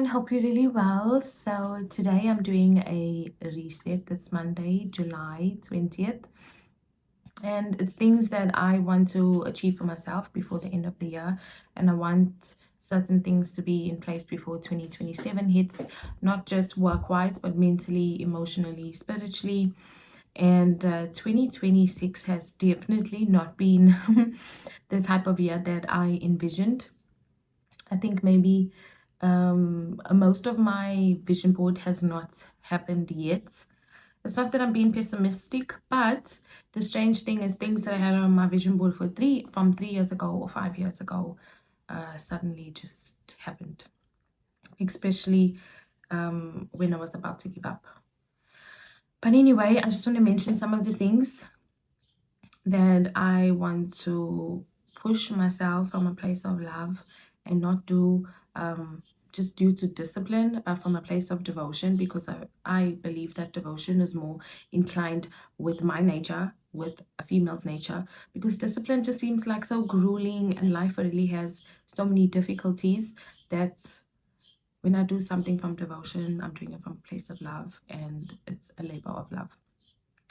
Hope you're really well. So today I'm doing a reset this Monday, July 20th. And it's things that I want to achieve for myself before the end of the year. And I want certain things to be in place before 2027 hits, not just work-wise, but mentally, emotionally, spiritually. And 2026 has definitely not been the type of year that I envisioned. I think maybe most of my vision board has not happened yet. It's not that I'm being pessimistic, but the strange thing is things that I had on my vision board from 3 years ago or 5 years ago suddenly just happened, especially when I was about to give up. But anyway, I just want to mention some of the things that I want to push myself from a place of love and not do just due to discipline, but from a place of devotion, because I believe that devotion is more inclined with my nature, with a female's nature, because discipline just seems like so grueling and life really has so many difficulties that when I do something from devotion, I'm doing it from a place of love and it's a labor of love.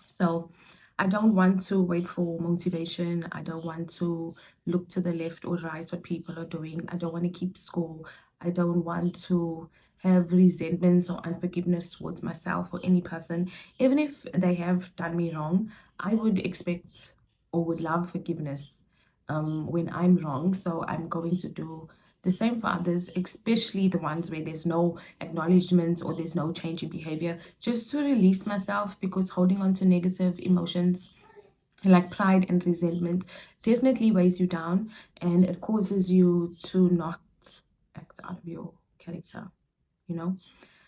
So I don't want to wait for motivation. I don't want to look to the left or right what people are doing. I don't want to keep score. I don't want to have resentments or unforgiveness towards myself or any person. Even if they have done me wrong, I would expect or would love forgiveness when I'm wrong. So I'm going to do the same for others, especially the ones where there's no acknowledgement or there's no change in behavior, just to release myself, because holding on to negative emotions like pride and resentment definitely weighs you down and it causes you to not act out of your character, you know.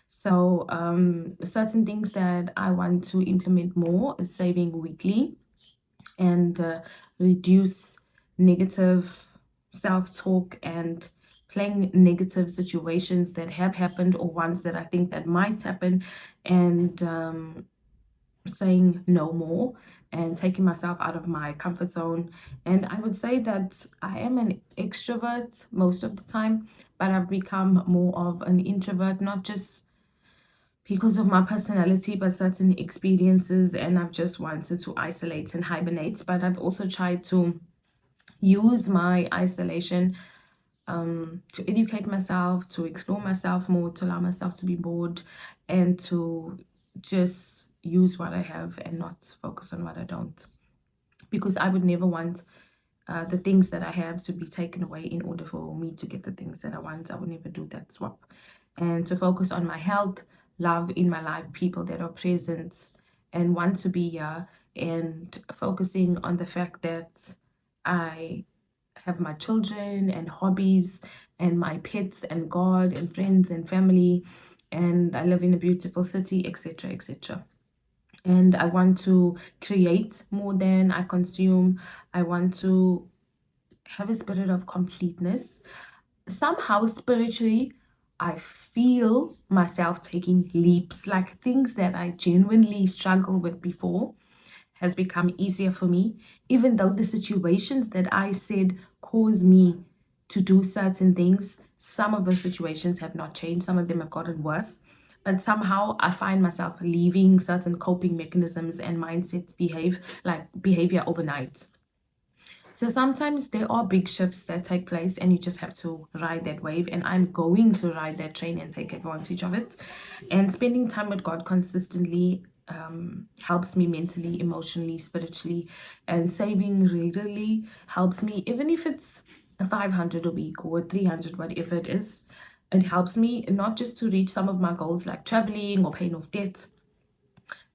So certain things that I want to implement more is saving weekly and reduce negative self-talk and playing negative situations that have happened or ones that I think that might happen, and saying no more and taking myself out of my comfort zone. And I would say that I am an extrovert most of the time, but I've become more of an introvert, not just because of my personality, but certain experiences, and I've just wanted to isolate and hibernate. But I've also tried to use my isolation to educate myself, to explore myself more, to allow myself to be bored, and to just use what I have and not focus on what I don't. Because I would never want the things that I have to be taken away in order for me to get the things that I want. I would never do that swap. And to focus on my health, love in my life, people that are present and want to be here, and focusing on the fact that I have my children and hobbies and my pets and God and friends and family, and I live in a beautiful city, etc., etc. And I want to create more than I consume. I want to have a spirit of completeness. Somehow, spiritually, I feel myself taking leaps, like things that I genuinely struggled with before has become easier for me, even though the situations that I said cause me to do certain things, some of those situations have not changed, some of them have gotten worse. But somehow I find myself leaving certain coping mechanisms and mindsets behavior overnight. So sometimes there are big shifts that take place and you just have to ride that wave. And I'm going to ride that train and take advantage of it. And spending time with God consistently helps me mentally, emotionally, spiritually. And saving regularly helps me, even if it's a 500 a week or 300, whatever it is. It helps me not just to reach some of my goals like traveling or paying off debt,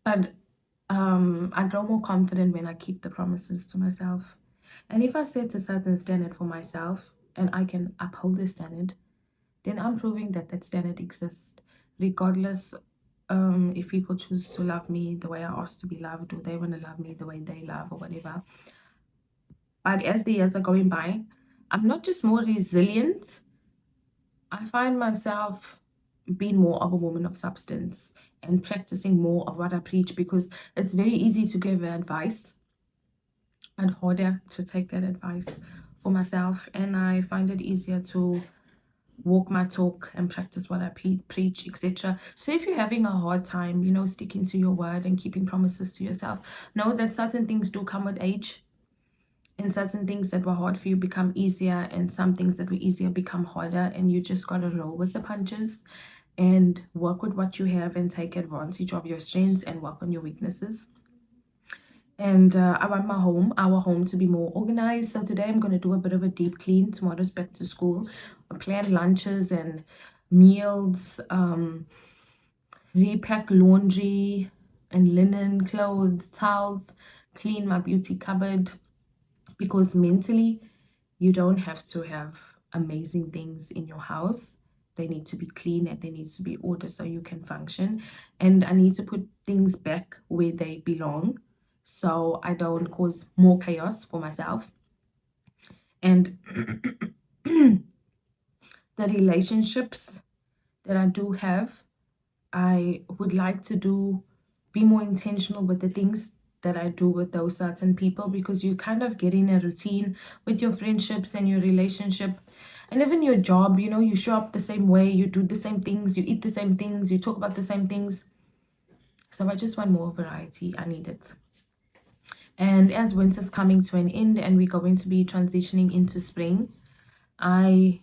but I grow more confident when I keep the promises to myself. And if I set a certain standard for myself and I can uphold the standard, then I'm proving that that standard exists, regardless if people choose to love me the way I asked to be loved, or they want to love me the way they love, or whatever. But as the years are going by, I'm not just more resilient, I find myself being more of a woman of substance and practicing more of what I preach, because it's very easy to give advice and harder to take that advice for myself. And I find it easier to walk my talk and practice what I preach, etc. So if you're having a hard time, you know, sticking to your word and keeping promises to yourself, know that certain things do come with age, and certain things that were hard for you become easier, and some things that were easier become harder, and you just got to roll with the punches and work with what you have and take advantage of your strengths and work on your weaknesses. And I want our home to be more organized. So today I'm going to do a bit of a deep clean. Tomorrow's back to school. I plan lunches and meals, repack laundry and linen, clothes, towels, clean my beauty cupboard, because mentally you don't have to have amazing things in your house. They need to be clean and they need to be ordered so you can function. And I need to put things back where they belong so I don't cause more chaos for myself. And the relationships that I do have, I would like to be more intentional with the things that I do with those certain people, because you kind of get in a routine with your friendships and your relationship and even your job. You know, you show up the same way, you do the same things, you eat the same things, you talk about the same things. So I just want more variety. I need it. And as winter's coming to an end and we're going to be transitioning into spring, I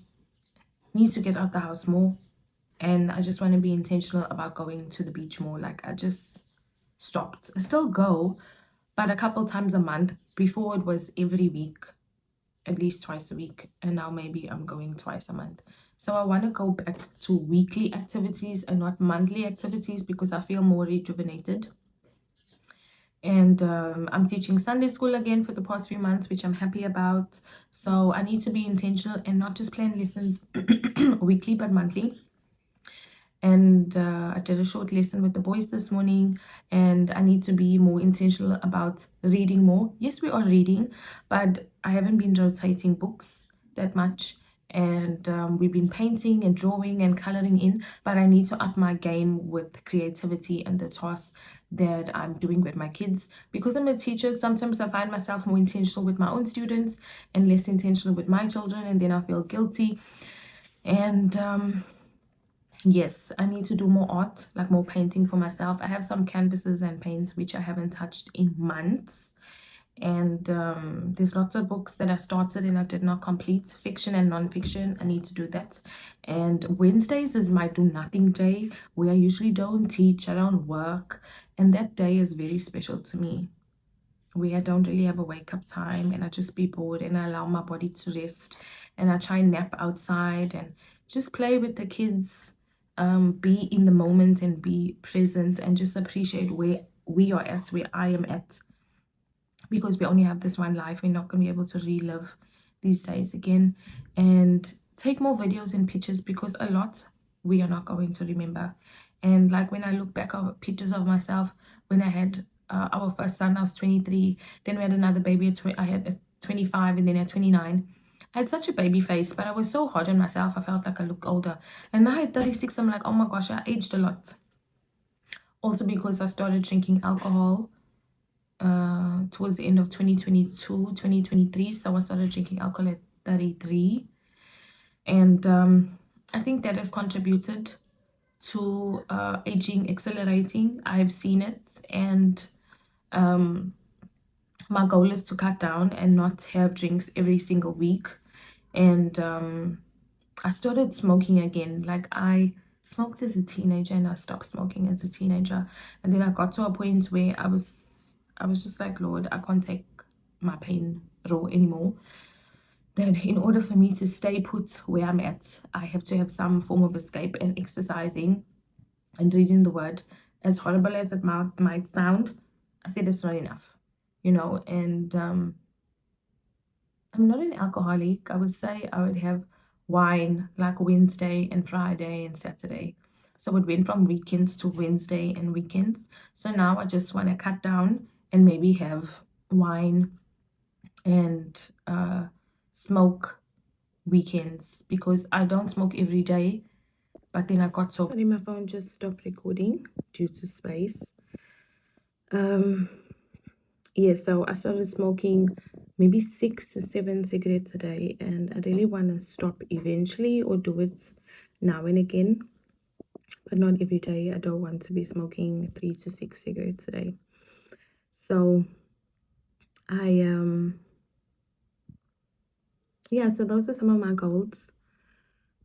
need to get out the house more. And I just want to be intentional about going to the beach more. Like, I just stopped. I still go, but a couple times a month. Before it was every week, at least twice a week, and now maybe I'm going twice a month. So I want to go back to weekly activities and not monthly activities, because I feel more rejuvenated. And I'm teaching Sunday school again for the past few months, which I'm happy about. So I need to be intentional and not just plan lessons weekly but monthly. And I did a short lesson with the boys this morning, and I need to be more intentional about reading more. Yes, we are reading, but I haven't been rotating books that much. And we've been painting and drawing and coloring in, but I need to up my game with creativity and the tasks that I'm doing with my kids. Because I'm a teacher, sometimes I find myself more intentional with my own students and less intentional with my children, and then I feel guilty. And yes, I need to do more art, like more painting for myself. I have some canvases and paint which I haven't touched in months. And there's lots of books that I started and I did not complete, fiction and non-fiction. I need to do that. And Wednesdays is my do nothing day, where I usually don't teach, I don't work. And that day is very special to me, where I don't really have a wake up time and I just be bored and I allow my body to rest, and I try and nap outside and just play with the kids, be in the moment and be present and just appreciate where we are at, where I am at, because we only have this one life. We're not going to be able to relive these days again. And take more videos and pictures, because a lot we are not going to remember. And like when I look back at pictures of myself when I had our first son, I was 23. Then we had another baby I had at 25, and then at 29. I had such a baby face, but I was so hard on myself. I felt like I looked older. And now at 36, I'm like, oh my gosh, I aged a lot. Also because I started drinking alcohol towards the end of 2022, 2023. So I started drinking alcohol at 33. And I think that has contributed to aging accelerating. I've seen it. And my goal is to cut down and not have drinks every single week. And I started smoking again. Like, I smoked as a teenager and I stopped smoking as a teenager. And then I got to a point where I was just like, Lord, I can't take my pain raw anymore. That in order for me to stay put where I'm at, I have to have some form of escape, and exercising and reading the word, as horrible as it might sound, I said it's not enough, you know. And I'm not an alcoholic. I would say I would have wine like Wednesday and Friday and Saturday. So it went from weekends to Wednesday and weekends. So now I just want to cut down and maybe have wine and smoke weekends, because I don't smoke every day. But then I got so sorry, my phone just stopped recording due to space. Yeah, so I started smoking maybe 6 to 7 cigarettes a day, and I really want to stop eventually or do it now and again, but not every day. I don't want to be smoking 3 to 6 cigarettes a day. So I yeah, so those are some of my goals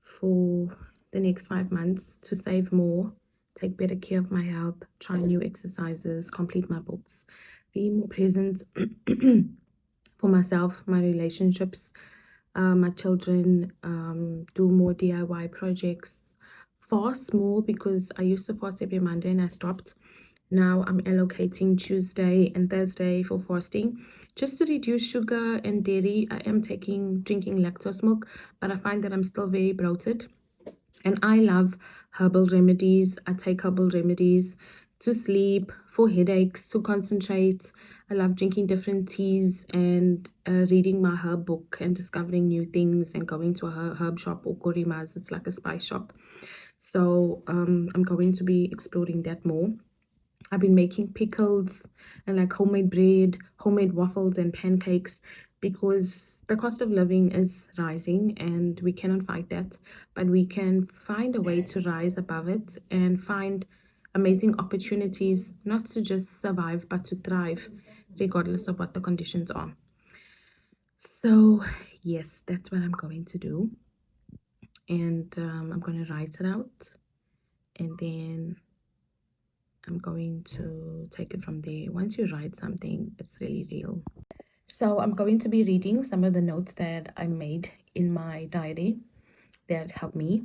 for the next 5 months: to save more, take better care of my health, try new exercises, complete my books, be more present for myself, my relationships, my children, do more DIY projects, fast more because I used to fast every Monday and I stopped. Now I'm allocating Tuesday and Thursday for fasting just to reduce sugar and dairy. I am drinking lactose milk, but I find that I'm still very bloated. And I love herbal remedies. I take herbal remedies to sleep, for headaches, to concentrate. I love drinking different teas and reading my herb book and discovering new things and going to a herb shop or Gorima's. It's like a spice shop. So I'm going to be exploring that more. I've been making pickles and like homemade bread, homemade waffles and pancakes because the cost of living is rising and we cannot fight that, but we can find a way to rise above it and find amazing opportunities, not to just survive, but to thrive regardless of what the conditions are. So, yes, that's what I'm going to do. And I'm going to write it out, and then I'm going to take it from there. Once you write something, it's really real. So I'm going to be reading some of the notes that I made in my diary that help me.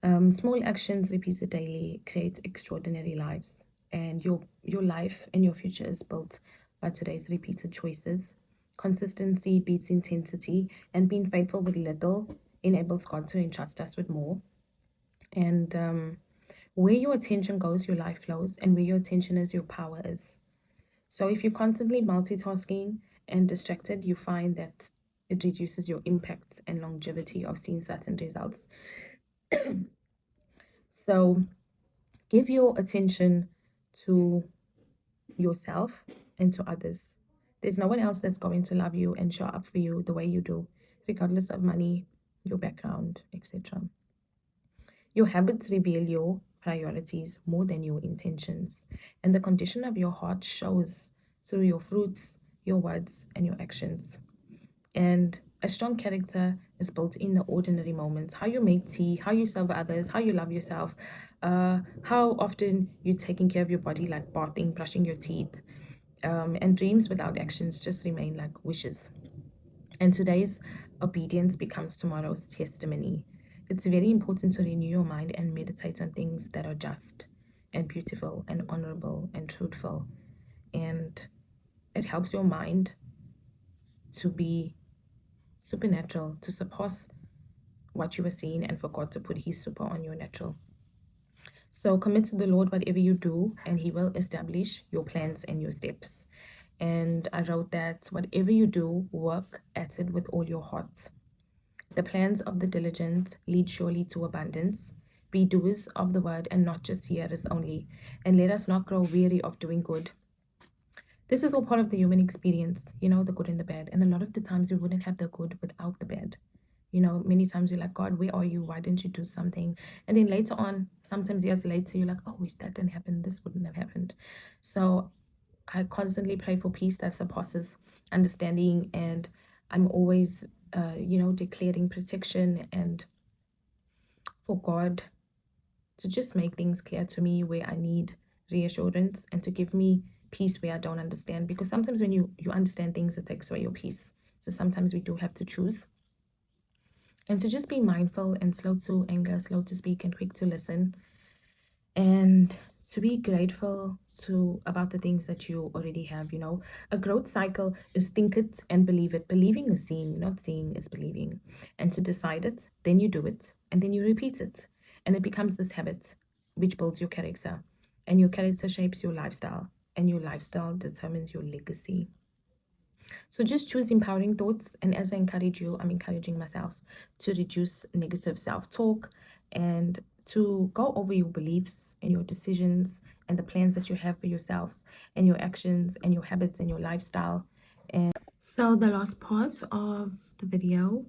Small actions repeated daily create extraordinary lives, and your life and your future is built by today's repeated choices. Consistency beats intensity, and being faithful with little enables God to entrust us with more. And where your attention goes, your life flows, and where your attention is, your power is. So if you're constantly multitasking and distracted, you find that it reduces your impact and longevity of seeing certain results. So give your attention to yourself and to others. There's no one else that's going to love you and show up for you the way you do, regardless of money, your background, etc. Your habits reveal your priorities more than your intentions, and the condition of your heart shows through your fruits, your words, and your actions. And a strong character is built in the ordinary moments: how you make tea, how you serve others, how you love yourself, how often you're taking care of your body, like bathing, brushing your teeth. And dreams without actions just remain like wishes. And today's obedience becomes tomorrow's testimony. It's very important to renew your mind and meditate on things that are just and beautiful and honorable and truthful. And it helps your mind to be supernatural, to surpass what you were seeing, and for God to put His super on your natural. So commit to the Lord whatever you do, and He will establish your plans and your steps. And I wrote that whatever you do, work at it with all your heart. The plans of the diligent lead surely to abundance. Be doers of the word and not just hearers only. And let us not grow weary of doing good. This is all part of the human experience, the good and the bad. And a lot of the times we wouldn't have the good without the bad. Many times you're like, God, where are you? Why didn't you do something? And then later on, sometimes years later, you're like, oh, if that didn't happen, this wouldn't have happened. So I constantly pray for peace that surpasses understanding. And I'm always, declaring protection and for God to just make things clear to me where I need reassurance and to give me peace where I don't understand. Because sometimes when you understand things, it takes away your peace. So sometimes we do have to choose. And to just be mindful and slow to anger, slow to speak, and quick to listen. And to be grateful to about the things that you already have. A growth cycle is think it and believe it. Believing is seeing, not seeing is believing. And to decide it, then you do it, and then you repeat it, and it becomes this habit which builds your character, and your character shapes your lifestyle, and your lifestyle determines your legacy. So just choose empowering thoughts. And as I encourage you, I'm encouraging myself to reduce negative self-talk and to go over your beliefs and your decisions and the plans that you have for yourself and your actions and your habits and your lifestyle. And So the last part of the video,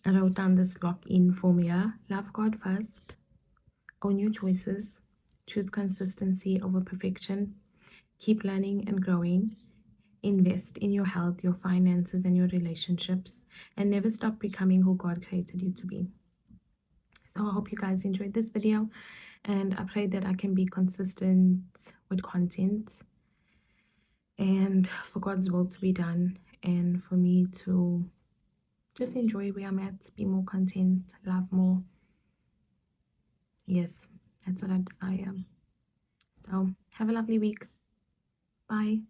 I wrote down this lock-in formula: love God first, own your choices, choose consistency over perfection, keep learning and growing, invest in your health, your finances, and your relationships, and never stop becoming who God created you to be. So I hope you guys enjoyed this video, and I pray that I can be consistent with content and for God's will to be done, and for me to just enjoy where I'm at, be more content, love more. Yes, that's what I desire. So have a lovely week. Bye.